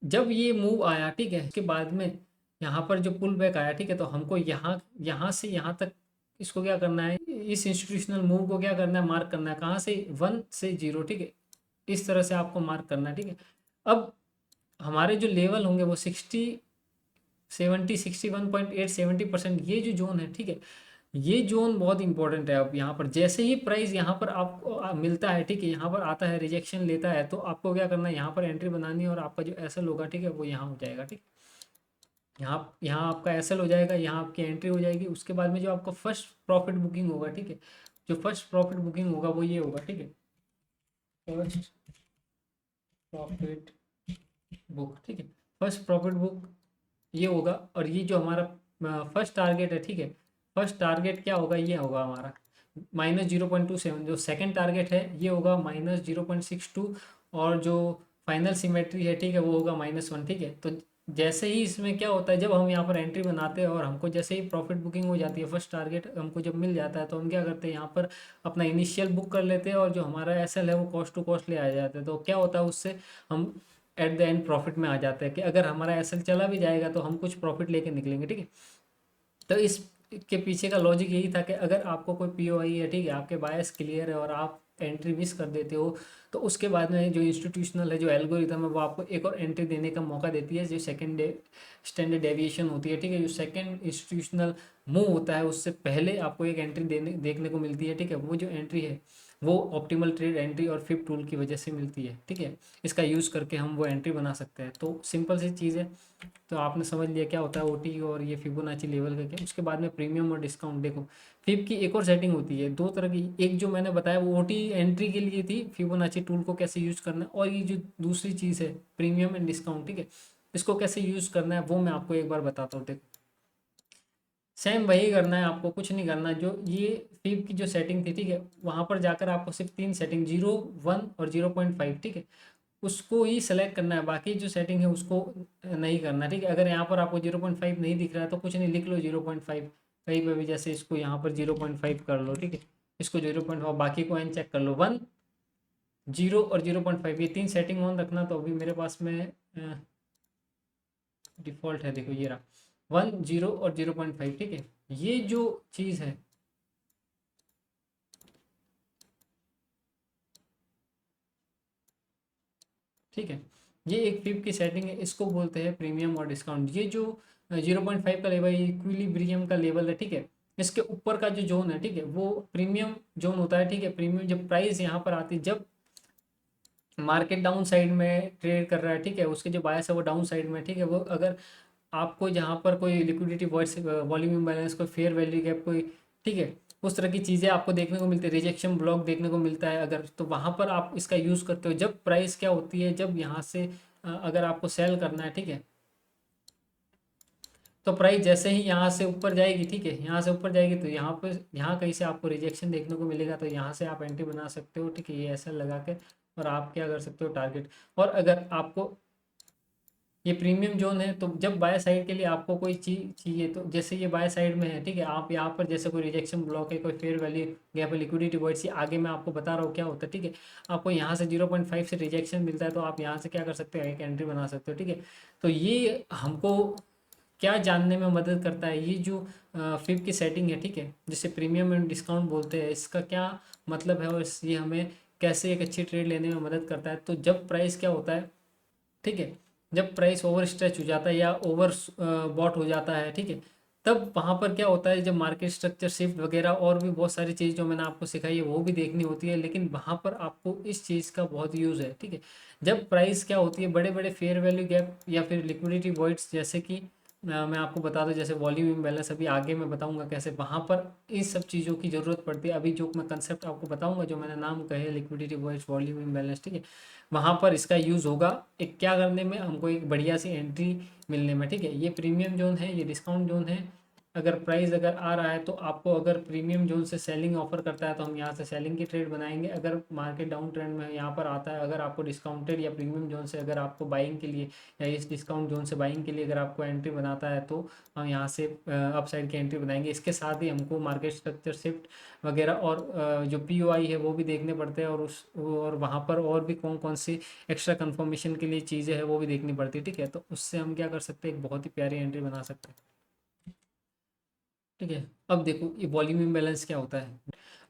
जब ये मूव आया, ठीक है, उसके बाद में यहाँ पर जो पुल बैक आया, ठीक है, तो हमको यहाँ यहाँ से यहाँ तक इसको क्या करना है, इस इंस्टीट्यूशनल मूव को क्या करना है, मार्क करना है, कहाँ से, 1 से 0, ठीक है, इस तरह से आपको मार्क करना है, ठीक है। अब हमारे जो लेवल होंगे वो 61.8 70%, ये जो जोन है, ठीक है, ये जोन बहुत इंपॉर्टेंट है। अब यहाँ पर जैसे ही प्राइस यहाँ पर आपको मिलता है, ठीक है, यहाँ पर आता है, रिजेक्शन लेता है, तो आपको क्या करना है, यहाँ पर एंट्री बनानी है और आपका जो एसएल होगा, ठीक है, वो यहाँ हो जाएगा, ठीक। यहाँ आपका एसएल हो जाएगा, यहाँ आपकी एंट्री हो जाएगी। उसके बाद में जो आपका फर्स्ट प्रॉफिट बुकिंग होगा, ठीक है, जो फर्स्ट प्रॉफिट बुकिंग होगा वो ये होगा, ठीक है, फर्स्ट प्रॉफिट बुक, ठीक है, फर्स्ट प्रॉफिट बुक ये होगा। और ये जो हमारा फर्स्ट टारगेट है, ठीक है, फर्स्ट टारगेट क्या होगा, ये होगा हमारा -0.27। जो सेकंड टारगेट है ये होगा -0.62, और जो फाइनल सिमेट्री है, ठीक है, वो होगा -1, ठीक है। तो जैसे ही इसमें क्या होता है, जब हम यहाँ पर एंट्री बनाते हैं और हमको जैसे ही प्रॉफिट बुकिंग हो जाती है, फर्स्ट टारगेट हमको जब मिल जाता है, तो हम क्या करते हैं, यहाँ पर अपना इनिशियल बुक कर लेते हैं और जो हमारा एसएल है वो कॉस्ट टू कॉस्ट ले आ जाते हैं। तो क्या होता है, उससे हम एट द एंड प्रॉफिट में आ जाते हैं कि अगर हमारा एसएल चला भी जाएगा तो हम कुछ प्रॉफिट लेके निकलेंगे, ठीक है। तो इस के पीछे का लॉजिक यही था कि अगर आपको कोई पीओआई है, ठीक है, आपके बायस क्लियर है और आप एंट्री मिस कर देते हो, तो उसके बाद में जो इंस्टीट्यूशनल है, जो एल्गोरिथम है, वो आपको एक और एंट्री देने का मौका देती है, जो सेकंड स्टैंडर्ड डेविएशन होती है, ठीक है, जो सेकंड इंस्टीट्यूशनल मूव होता है उससे पहले आपको एक एंट्री देखने को मिलती है, ठीक है। वो जो एंट्री है वो ऑप्टिमल ट्रेड एंट्री और फिब टूल की वजह से मिलती है, ठीक है। इसका यूज़ करके हम वो एंट्री बना सकते हैं। तो सिंपल सी चीज़ है। तो आपने समझ लिया क्या होता है ओटी और ये फिबोनाची लेवल का क्या। उसके बाद में प्रीमियम और डिस्काउंट। देखो फिब की एक और सेटिंग होती है, दो तरह की। एक जो मैंने बताया वो ओटी एंट्री के लिए थी, फिबोनाची टूल को कैसे यूज़ करना है, और ये जो दूसरी चीज़ है प्रीमियम एंड डिस्काउंट, ठीक है, इसको कैसे यूज़ करना है वो मैं आपको एक बार बताता हूँ। देखो सेम वही करना है आपको, कुछ नहीं करना। जो ये फिब की जो सेटिंग थी, ठीक है, वहाँ पर जाकर आपको सिर्फ तीन सेटिंग 0, 1 और 0.5, ठीक है, उसको ही सेलेक्ट करना है। बाकी जो सेटिंग है उसको नहीं करना, ठीक है। अगर यहाँ पर आपको 0.5 नहीं दिख रहा है तो कुछ नहीं, लिख लो 0.5 कहीं पर भी, जैसे इसको यहाँ पर 0.5 कर लो, ठीक है, इसको 0.5, बाकी को अनचेक कर लो। 1, 0 और 0.5 ये तीन सेटिंग ऑन रखना। तो अभी मेरे पास में डिफ़ॉल्ट है, देखो ये रहा 1, 0 और 0.5, ठीक है। ये जो चीज़ है, ठीक है, ये एक फिब की सेटिंग है, इसको बोलते हैं प्रीमियम और डिस्काउंट। ये जो 0.5 का लेवल, इक्विलिब्रियम का लेवल है, ठीक है, इसके ऊपर का जो जोन है, ठीक है, वो प्रीमियम जोन होता है, ठीक है। प्रीमियम जब प्राइस यहाँ पर आती है, जब मार्केट डाउन साइड में ट्रेड कर रहा है, ठीक है, उसके जो बायस है वो डाउन साइड में, ठीक है, वो अगर आपको जहाँ पर कोई लिक्विडिटी वॉल्यूम बैलेंस, कोई फेयर वैल्यू गैप, कोई, ठीक है, उस तरह की चीज़ें आपको देखने को मिलती है, रिजेक्शन ब्लॉक देखने को मिलता है अगर, तो वहाँ पर आप इसका यूज़ करते हो। जब प्राइस क्या होती है, जब यहाँ से अगर आपको सेल करना है, ठीक है, तो प्राइस जैसे ही यहाँ से ऊपर जाएगी, ठीक है, यहाँ से ऊपर जाएगी, तो यहाँ पर, यहाँ कहीं से आपको रिजेक्शन देखने को मिलेगा, तो यहाँ से आप एंट्री बना सकते हो, ठीक है, ये ऐसा लगा के। और आप क्या कर सकते हो, टारगेट। और अगर आपको ये प्रीमियम जोन है, तो जब बाय साइड के लिए आपको कोई चीज़ चाहिए, तो जैसे ये बाय साइड में है, ठीक है, आप यहाँ पर जैसे कोई रिजेक्शन ब्लॉक है, कोई फेयर वैल्यू गैप है, लिक्विडिटी वॉइड से आगे मैं आपको बता रहा हूँ क्या होता है, ठीक है। आपको यहाँ से 0.5 से रिजेक्शन मिलता है, तो आप यहाँ से क्या कर सकते हो, एक एंट्री बना सकते हो, ठीक है। तो ये हमको क्या जानने में मदद करता है, ये जो फिब की सेटिंग है, ठीक है, जिसे प्रीमियम एंड डिस्काउंट बोलते हैं, इसका क्या मतलब है, और ये हमें कैसे एक अच्छी ट्रेड लेने में मदद करता है। तो जब प्राइस क्या होता है, ठीक है, जब प्राइस ओवर स्ट्रेच हो जाता है या ओवर बॉट हो जाता है, ठीक है, तब वहाँ पर क्या होता है, जब मार्केट स्ट्रक्चर शिफ्ट वगैरह और भी बहुत सारी चीज़ जो मैंने आपको सिखाई है वो भी देखनी होती है, लेकिन वहाँ पर आपको इस चीज़ का बहुत यूज़ है, ठीक है। जब प्राइस क्या होती है, बड़े बड़े फेयर वैल्यू गैप या फिर लिक्विडिटी वॉइड्स, जैसे कि मैं आपको बता दूं, जैसे वॉल्यूम इम्बैलेंस अभी आगे मैं बताऊंगा कैसे, वहाँ पर इस सब चीज़ों की ज़रूरत पड़ती है। अभी जो मैं कंसेप्ट आपको बताऊंगा, जो मैंने नाम कहे लिक्विडिटी वॉइस वॉल्यूम इम्बैलेंस, ठीक है, वहाँ पर इसका यूज़ होगा एक क्या करने में, हमको एक बढ़िया सी एंट्री मिलने में, ठीक है। ये प्रीमियम जोन है, ये डिस्काउंट जोन है। अगर प्राइस अगर आ रहा है तो आपको, अगर प्रीमियम जोन से सेलिंग ऑफर करता है तो हम यहाँ से सेलिंग की ट्रेड बनाएंगे। अगर मार्केट डाउन ट्रेंड में यहाँ पर आता है, अगर आपको डिस्काउंटेड या प्रीमियम जोन से अगर आपको बाइंग के लिए या इस डिस्काउंट जोन से बाइंग के लिए अगर आपको एंट्री बनाता है तो हम यहाँ से अप साइड की एंट्री बनाएंगे। इसके साथ ही हमको मार्केट स्ट्रक्चर शिफ्ट वगैरह और जो पीओआई है वो भी देखने पड़ते हैं, और वहाँ पर और भी कौन कौन सी एक्स्ट्रा कंफर्मेशन के लिए चीज़ें हैं वो भी देखनी पड़ती है, ठीक है। तो उससे हम क्या कर सकते हैं, एक बहुत ही प्यारी एंट्री बना सकते हैं, ठीक है। अब देखो ये वॉल्यूम इम्बैलेंस क्या होता है।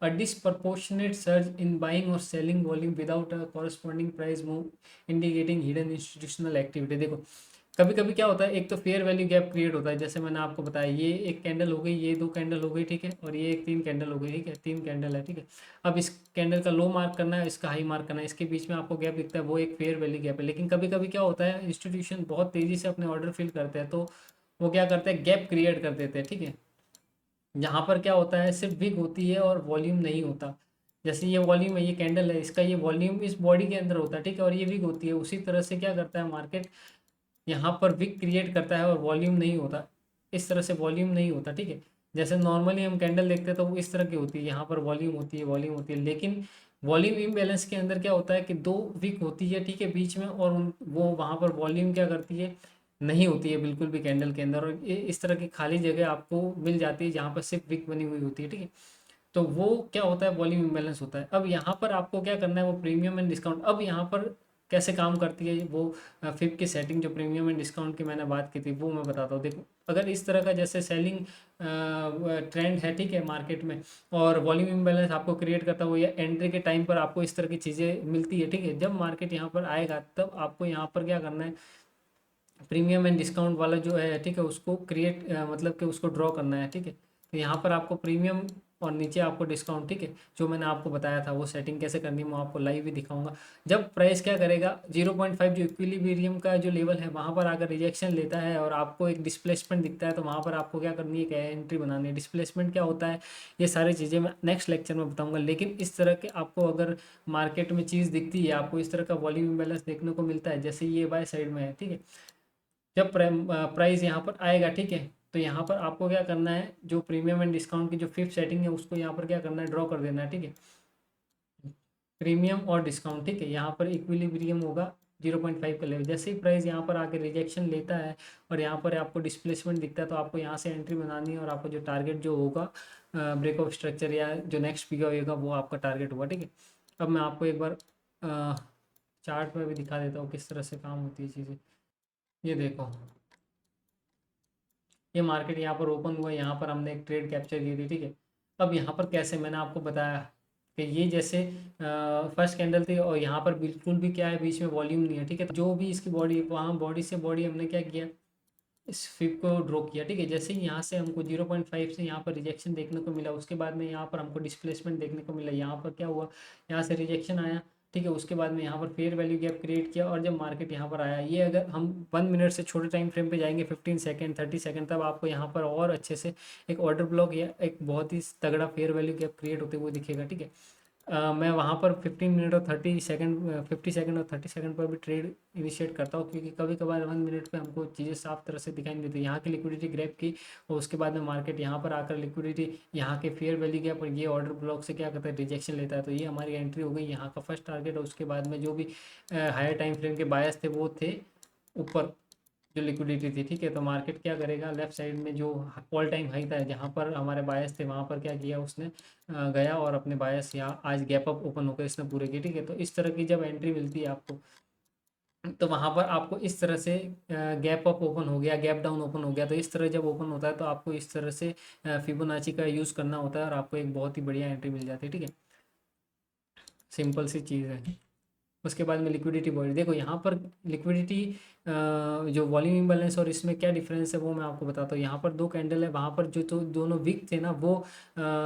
अ डिसप्रपोर्शनेट सर्ज इन बाइंग और selling volume without a corresponding price move indicating hidden institutional activity. देखो कभी कभी क्या होता है, एक तो फेयर वैल्यू गैप क्रिएट होता है, जैसे मैंने आपको बताया, ये एक कैंडल हो गई, ये दो कैंडल हो गई, ठीक है, और ये एक तीन कैंडल हो गई, ठीक है, तीन कैंडल है, ठीक है। अब इस कैंडल का लो मार्क करना है, इसका हाई मार्क करना है, इसके बीच में आपको गैप दिखता है, वो एक फेयर वैल्यू गैप है। लेकिन कभी कभी क्या होता है, इंस्टीट्यूशन बहुत तेजी से अपने ऑर्डर फिल करते हैं, तो वो क्या करते हैं, गैप क्रिएट कर देते हैं, ठीक है। यहाँ पर क्या होता है, सिर्फ विग होती है और वॉल्यूम नहीं होता। जैसे ये वॉल्यूम है, ये कैंडल है, इसका ये वॉल्यूम इस बॉडी के अंदर होता है, ठीक है, और ये विग होती है। उसी तरह से क्या करता है मार्केट, यहाँ पर विक क्रिएट करता है और वॉल्यूम नहीं होता। इस तरह से वॉल्यूम नहीं होता, ठीक है। जैसे नॉर्मली हम कैंडल देखते हैं तो वो इस तरह की होती है, यहाँ पर वॉल्यूम होती है, वॉल्यूम होती है। लेकिन वॉल्यूम इम्बैलेंस के अंदर क्या होता है कि दो विक होती है, ठीक है, बीच में, और वो वहाँ पर वॉल्यूम क्या करती है, नहीं होती है बिल्कुल भी कैंडल के अंदर, और ये इस तरह की खाली जगह आपको मिल जाती है जहाँ पर सिर्फ विक बनी हुई होती है, ठीक है। तो वो क्या होता है, वॉल्यूम इम्बैलेंस होता है। अब यहाँ पर आपको क्या करना है, वो प्रीमियम एंड डिस्काउंट, अब यहाँ पर कैसे काम करती है वो फिप की सेटिंग, जो प्रीमियम एंड डिस्काउंट की मैंने बात की थी वो मैं बताता हूँ। देखो अगर इस तरह का जैसे सेलिंग ट्रेंड है, ठीक है, मार्केट में, और वॉल्यूम इम्बैलेंस आपको क्रिएट करता हुआ, या एंट्री के टाइम पर आपको इस तरह की चीज़ें मिलती है, ठीक है, जब मार्केट यहाँ पर आएगा तब आपको यहाँ पर क्या करना है, प्रीमियम एंड डिस्काउंट वाला जो है, ठीक है, उसको क्रिएट मतलब कि उसको ड्रॉ करना है, ठीक है। तो यहाँ पर आपको प्रीमियम और नीचे आपको डिस्काउंट, ठीक है, जो मैंने आपको बताया था वो सेटिंग कैसे करनी है मैं आपको लाइव भी दिखाऊंगा। जब प्राइस क्या करेगा, 0.5 जो इक्विलिब्रियम का जो लेवल है वहाँ पर अगर रिजेक्शन लेता है और आपको एक डिस्प्लेसमेंट दिखता है, तो वहाँ पर आपको क्या करनी है, क्या एंट्री बनानी है। डिस्प्लेसमेंट क्या होता है, ये सारी चीज़ें मैं नेक्स्ट लेक्चर में बताऊंगा। लेकिन इस तरह के आपको अगर मार्केट में चीज़ दिखती है, आपको इस तरह का वॉल्यूम इम्बैलेंस देखने को मिलता है, जैसे ये बाय साइड में है, ठीक है, जब प्राइस यहाँ पर आएगा, ठीक है, तो यहाँ पर आपको क्या करना है, जो प्रीमियम एंड डिस्काउंट की जो फिफ्थ सेटिंग है उसको यहाँ पर क्या करना है, ड्रॉ कर देना है, ठीक है। प्रीमियम और डिस्काउंट, ठीक है, यहाँ पर इक्विलिब्रियम होगा 0.5 का लेवल। जैसे ही प्राइस यहाँ पर आके रिजेक्शन लेता है और यहाँ पर आपको डिस्प्लेसमेंट दिखता है, तो आपको यहाँ से एंट्री बनानी है, और आपको जो टारगेट जो होगा ब्रेक ऑफ स्ट्रक्चर या जो नेक्स्ट पीगा होगा वो आपका टारगेट होगा, ठीक है। अब मैं आपको एक बार चार्ट में भी दिखा देता हूँ किस तरह से काम होती है चीज़ें। ये देखो, ये मार्केट यहाँ पर ओपन हुआ, यहाँ पर हमने एक ट्रेड कैप्चर की थी, ठीक है। अब यहाँ पर कैसे, मैंने आपको बताया कि ये जैसे फर्स्ट कैंडल थी और यहाँ पर बिल्कुल भी क्या है, बीच में वॉल्यूम नहीं है, ठीक है। तो जो भी इसकी बॉडी, वहाँ बॉडी से बॉडी हमने क्या किया, इस फिप को ड्रॉ किया, ठीक है। जैसे ही यहाँ से हमको 0.5 से यहाँ पर रिजेक्शन देखने को मिला, उसके बाद में यहाँ पर हमको डिस्प्लेसमेंट देखने को मिला, यहाँ पर क्या हुआ, यहाँ से रिजेक्शन आया, ठीक है। उसके बाद में यहाँ पर फेयर वैल्यू गैप क्रिएट किया, और जब मार्केट यहाँ पर आया, ये अगर हम 1 मिनट से छोटे टाइम फ्रेम पे जाएंगे, 15 सेकेंड 30 सेकेंड, तब आपको यहाँ पर और अच्छे से एक ऑर्डर ब्लॉक या एक बहुत ही तगड़ा फेयर वैल्यू गैप क्रिएट होते हुए दिखेगा, ठीक है। मैं वहाँ पर 15 मिनट और 30 सेकेंड 50 सेकेंड और 30 सेकेंड पर भी ट्रेड इनिशिएट करता हूँ, क्योंकि कभी कभार 1 मिनट पे हमको चीज़ें साफ तरह से दिखाई नहीं देती। यहाँ की लिक्विडिटी ग्रैब की, और उसके बाद में मार्केट यहाँ पर आकर लिक्विडिटी, यहाँ के फेयर वैल्यू गैप और ये ऑर्डर ब्लॉक से क्या करता है, रिजेक्शन लेता है। तो ये हमारी एंट्री हो गई, यहाँ का फर्स्ट टारगेट। और उसके बाद में जो भी हायर टाइम फ्रेम के बायस थे वो थे ऊपर, जो लिक्विडिटी थी, ठीक है। तो मार्केट क्या करेगा, लेफ्ट साइड में जो ऑल टाइम हाई था जहाँ पर हमारे बायस थे, वहाँ पर क्या किया उसने, गया और अपने बायस यहाँ आज गैप अप ओपन होकर इसने पूरे किए, ठीक है। तो इस तरह की जब एंट्री मिलती है आपको, तो वहाँ पर आपको इस तरह से गैप अप ओपन हो गया, गैप डाउन ओपन हो गया, तो इस तरह जब ओपन होता है तो आपको इस तरह से फिबोनाची का यूज़ करना होता है, और आपको एक बहुत ही बढ़िया एंट्री मिल जाती है, ठीक है। सिंपल सी चीज़ है। उसके बाद में लिक्विडिटी बॉडी, देखो यहाँ पर लिक्विडिटी जो वॉल्यूम इम्बैलेंस और इसमें क्या डिफरेंस है वो मैं आपको बताता हूँ। यहाँ पर दो कैंडल है, वहाँ पर जो तो दोनों वीक थे ना, वो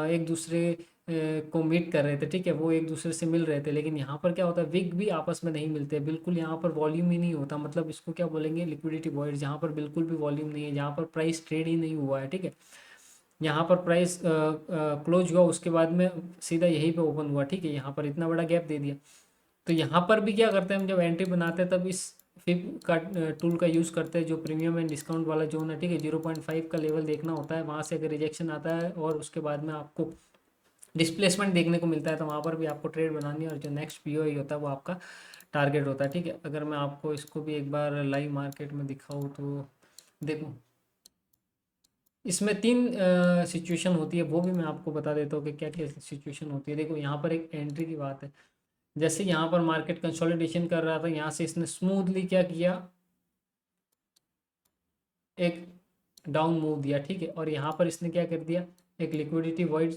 एक दूसरे को मीट कर रहे थे, ठीक है, वो एक दूसरे से मिल रहे थे। लेकिन यहाँ पर क्या होता है, विग भी आपस में नहीं मिलते, बिल्कुल यहाँ पर वॉल्यूम ही नहीं होता, मतलब इसको क्या बोलेंगे, लिक्विडिटी वॉइड, जहाँ पर बिल्कुल भी वॉल्यूम नहीं है, जहाँ पर प्राइस ट्रेड ही नहीं हुआ है, ठीक है। यहाँ पर प्राइस क्लोज हुआ, उसके बाद में सीधा यहीं पे ओपन हुआ, ठीक है, यहाँ पर इतना बड़ा गैप दे दिया। तो यहाँ पर भी क्या करते हैं हम, जब एंट्री बनाते हैं तब इस फिब का टूल का यूज़ करते हैं, जो प्रीमियम एंड डिस्काउंट वाला जोन है, ठीक है, 0.5 का लेवल देखना होता है, वहाँ से अगर रिजेक्शन आता है और उसके बाद में आपको डिस्प्लेसमेंट देखने को मिलता है, तो वहाँ पर भी आपको ट्रेड बनानी है, और जो नेक्स्ट पीओआई होता है वो आपका टारगेट होता है, ठीक है। अगर मैं आपको इसको भी एक बार लाइव मार्केट में दिखाऊँ तो देखो, इसमें 3 सिचुएशन होती है, वो भी मैं आपको बता देता हूँ कि क्या क्या सिचुएशन होती है। देखो यहाँ पर एक एंट्री की बात है, जैसे यहाँ पर मार्केट कंसोलिडेशन कर रहा था, यहाँ से इसने स्मूथली क्या किया, एक डाउन मूव दिया, ठीक है, और यहाँ पर इसने क्या कर दिया, एक लिक्विडिटी वॉइड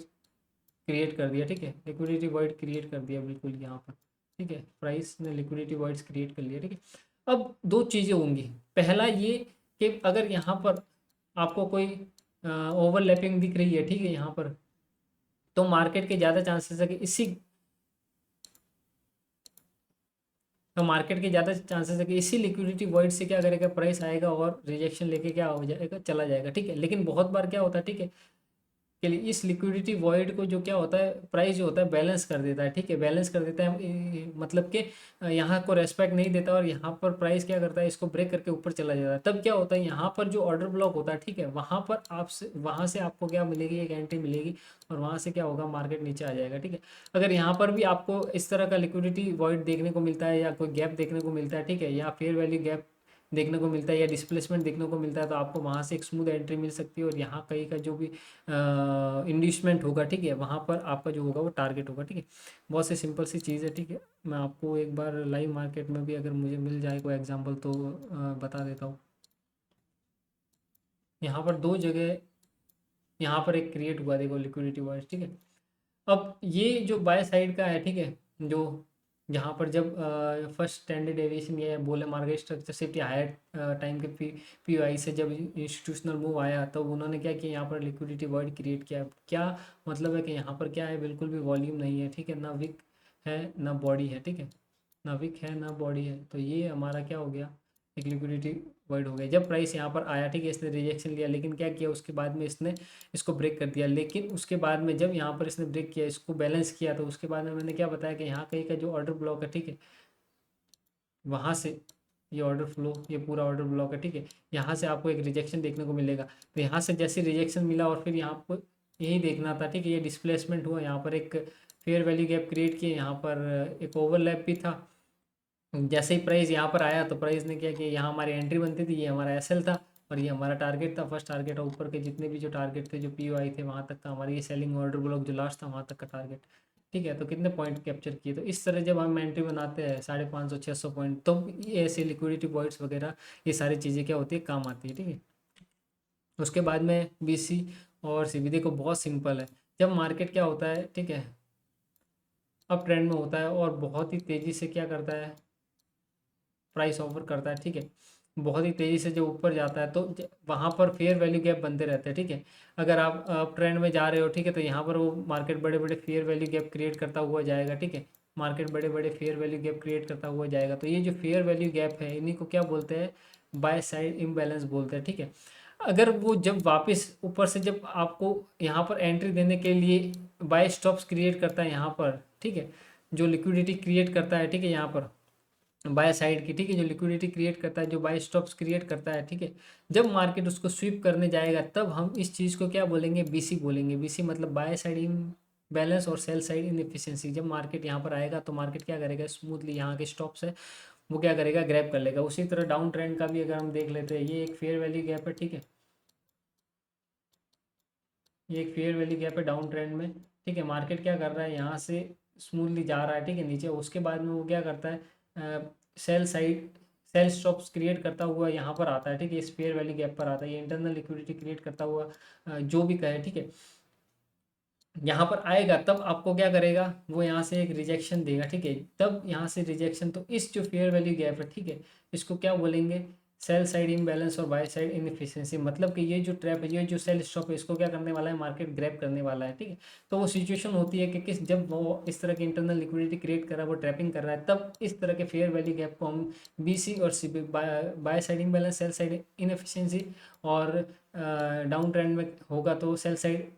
क्रिएट कर दिया, ठीक है, लिक्विडिटी वॉइड क्रिएट कर दिया बिल्कुल यहाँ पर, ठीक है, प्राइस ने लिक्विडिटी वॉइड्स क्रिएट कर लिया, ठीक है। अब दो चीज़ें होंगी, पहला ये कि अगर यहाँ पर आपको कोई ओवरलैपिंग दिख रही है, ठीक है, यहाँ पर, तो मार्केट के ज़्यादा चांसेस है कि इसी लिक्विडिटी वॉइड से क्या करेगा, प्राइस आएगा और रिजेक्शन लेके क्या हो जाएगा, चला जाएगा, ठीक है। लेकिन बहुत बार क्या होता है, ठीक है, के लिए इस लिक्विडिटी वॉइड को जो क्या होता है, प्राइस जो होता है बैलेंस कर देता है, ठीक है, बैलेंस कर देता है, मतलब कि यहाँ को रेस्पेक्ट नहीं देता, और यहाँ पर प्राइस क्या करता है, इसको ब्रेक करके ऊपर चला जाता है। तब क्या होता है, यहाँ पर जो ऑर्डर ब्लॉक होता है, ठीक है, वहाँ पर आपसे वहाँ से आपको क्या मिलेगी, एक एंट्री मिलेगी, और वहाँ से क्या होगा, मार्केट नीचे आ जाएगा, ठीक है। अगर यहाँ पर भी आपको इस तरह का लिक्विडिटी वॉइड देखने को मिलता है, या कोई गैप देखने को मिलता है, ठीक है, या फेयर वैल्यू गैप देखने को मिलता है, या डिस्प्लेसमेंट देखने को मिलता है, तो आपको वहाँ से एक स्मूथ एंट्री मिल सकती है, और यहाँ कहीं का जो भी इंड्यूसमेंट होगा, ठीक है, वहाँ पर आपका जो होगा वो टारगेट होगा, ठीक है। बहुत सी सिंपल सी चीज़ है, ठीक है। मैं आपको एक बार लाइव मार्केट में भी अगर मुझे मिल जाए कोई एग्जांपल तो बता देता हूँ। यहाँ पर दो जगह, यहाँ पर एक क्रिएट हुआ, देखो, लिक्विडिटी वाइज, ठीक है। अब ये जो बाय साइड का है, ठीक है, जो जहाँ पर जब फर्स्ट स्टैंडर्ड डेविएशन या बोले मार्केट स्ट्रक्चर शिफ्ट या हायर टाइम के पीओआई से जब इंस्टीट्यूशनल मूव आया, तब उन्होंने क्या किया, यहाँ पर लिक्विडिटी वर्ड क्रिएट किया। क्या मतलब है कि यहाँ पर क्या है, बिल्कुल भी वॉल्यूम नहीं है, ठीक है, ना विक है ना बॉडी है, ठीक है, ना विक है ना बॉडी है, तो ये हमारा क्या हो गया, एक लिक्विडिटी वर्ड हो गया। जब प्राइस यहाँ पर आया, ठीक है, इसने रिजेक्शन लिया, लेकिन क्या किया, उसके बाद में इसने इसको ब्रेक कर दिया। लेकिन उसके बाद में जब यहाँ पर इसने ब्रेक किया, इसको बैलेंस किया, तो उसके बाद में मैंने क्या बताया कि यहाँ कहीं का जो ऑर्डर ब्लॉक है, ठीक है, वहाँ से ये ऑर्डर फ्लो, ये पूरा ऑर्डर ब्लॉक है, ठीक है, यहाँ से आपको एक रिजेक्शन देखने को मिलेगा। तो यहाँ से जैसे रिजेक्शन मिला, और फिर यहाँ पर यही देखना था, ठीक है, ये डिस्प्लेसमेंट हुआ, यहाँ पर एक फेयर वैल्यू गैप क्रिएट किए, यहाँ पर एक ओवरलैप भी था। जैसे ही प्राइस यहाँ पर आया, तो प्राइस ने क्या किया, यहाँ हमारी एंट्री बनती थी, ये हमारा एसएल था, और ये हमारा टारगेट था, फर्स्ट टारगेट, और ऊपर के जितने भी जो टारगेट थे, जो पीओआई थे, वहाँ तक का हमारी ये सेलिंग ऑर्डर ब्लॉक जो लास्ट था, वहाँ तक का टारगेट, ठीक है। तो कितने पॉइंट कैप्चर किए, तो इस तरह जब हम एंट्री बनाते हैं 550-600 पॉइंट, तो ये ऐसे लिक्विडिटी पॉइंट्स वगैरह, ये सारी चीज़ें क्या होती है, काम आती है, ठीक है। उसके बाद में बीसी और सीबीडी को बहुत सिंपल है। जब मार्केट क्या होता है, ठीक है, अप ट्रेंड में होता है, और बहुत ही तेज़ी से क्या करता है, प्राइस ऑफर करता है, ठीक है, बहुत ही तेज़ी से जो ऊपर जाता है, तो वहाँ पर फेयर वैल्यू गैप बनते रहते हैं, ठीक है। अगर आप अप ट्रेंड में जा रहे हो, ठीक है, तो यहाँ पर वो मार्केट बड़े बड़े फेयर वैल्यू गैप क्रिएट करता हुआ जाएगा, ठीक है, मार्केट बड़े बड़े फेयर वैल्यू गैप क्रिएट करता हुआ जाएगा। तो ये जो फेयर वैल्यू गैप है, इन्हीं को क्या बोलते हैं, बाय साइड इम्बैलेंस बोलते हैं, ठीक है। अगर वो जब वापस ऊपर से जब आपको यहाँ पर एंट्री देने के लिए बाय स्टॉप्स क्रिएट करता है यहाँ पर, ठीक है, जो लिक्विडिटी क्रिएट करता है, ठीक है, यहाँ पर बाय साइड की, ठीक है, जो लिक्विडिटी क्रिएट करता है, जो बाय स्टॉप्स क्रिएट करता है, ठीक है, जब मार्केट उसको स्वीप करने जाएगा, तब हम इस चीज़ को क्या बोलेंगे, बीसी बोलेंगे। बीसी मतलब बाय साइड इन बैलेंस और सेल साइड इन एफिशिएंसी। जब मार्केट यहाँ पर आएगा, तो मार्केट क्या करेगा, स्मूथली यहाँ के स्टॉप्स है वो क्या करेगा, ग्रैब कर लेगा। उसी तरह डाउन ट्रेंड का भी अगर हम देख लेते हैं, ये एक फेयर वैल्यू गैप है, ठीक है, ये एक फेयर वैल्यू गैप है डाउन ट्रेंड में, ठीक है। मार्केट क्या कर रहा है, यहाँ से स्मूथली जा रहा है, ठीक है, नीचे। उसके बाद में वो क्या करता है, sell side sell stops create करता हुआ यहाँ पर आता है, ठीक है, इस फेयर वैल्यू गैप पर आता है, ये इंटरनल लिक्विडिटी क्रिएट करता हुआ जो भी कहे, ठीक है, यहाँ पर आएगा, तब आपको क्या करेगा, वो यहाँ से एक रिजेक्शन देगा, ठीक है। तब यहाँ से रिजेक्शन, तो इस जो फेयर वैल्यू गैप है, ठीक है, इसको क्या बोलेंगे, सेल साइड इम्बैलेंस और बाय साइड इनएफिशिएंसी, मतलब कि ये जो ट्रैप है, ये जो सेल स्टॉप है, इसको क्या करने वाला है, मार्केट ग्रैब करने वाला है, ठीक है। तो वो सिचुएशन होती है कि किस, जब वो इस तरह की इंटरनल लिक्विडिटी क्रिएट कर रहा है, वो ट्रैपिंग कर रहा है, तब इस तरह के फेयर वैल्यू गैप को हम बीसी और CB, by side imbalance, sell side inefficiency, और डाउन ट्रेंड में होगा तो सेल साइड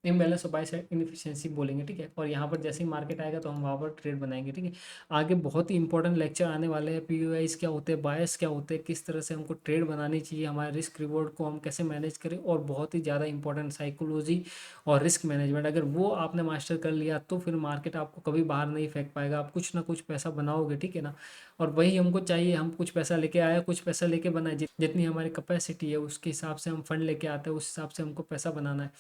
इम्बैलेंस और बाय साइड इनफिशिएंसी बोलेंगे, ठीक है। और यहाँ पर जैसे ही मार्केट आएगा तो हम वहाँ पर ट्रेड बनाएंगे, ठीक है। आगे बहुत ही इंपॉर्टेंट लेक्चर आने वाले हैं, पीओआईज क्या होते हैं, बायस क्या होते हैं, किस तरह से हमको ट्रेड बनानी चाहिए, हमारे रिस्क रिवॉर्ड को हम कैसे मैनेज करें, और बहुत ही ज़्यादा इंपॉर्टेंट साइकोलॉजी और रिस्क मैनेजमेंट, अगर वो आपने मास्टर कर लिया तो फिर मार्केट आपको कभी बाहर नहीं फेंक पाएगा, आप कुछ ना कुछ पैसा बनाओगे, ठीक है ना। और वही हमको चाहिए, हम कुछ पैसा लेके आए, कुछ पैसा लेके बनाए, जितनी हमारी कैपेसिटी है उसके हिसाब से हम फंड लेके आते हैं, उस हिसाब से हमको पैसा बनाना है,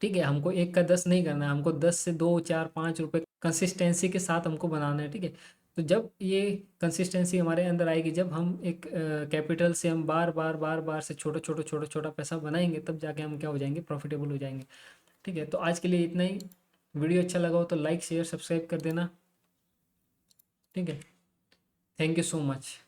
ठीक है। हमको एक का 10 नहीं करना है, हमको 10 से 2 4 5 रुपए कंसिस्टेंसी के साथ हमको बनाना है, ठीक है। तो जब ये कंसिस्टेंसी हमारे अंदर आएगी, जब हम एक कैपिटल से हम बार बार बार बार से छोटा छोटा छोटा छोटा पैसा बनाएंगे, तब जाके हम क्या हो जाएंगे, प्रॉफिटेबल हो जाएंगे, ठीक है। तो आज के लिए इतना ही। वीडियो अच्छा लगा हो तो लाइक शेयर सब्सक्राइब कर देना, ठीक है। Thank you so much.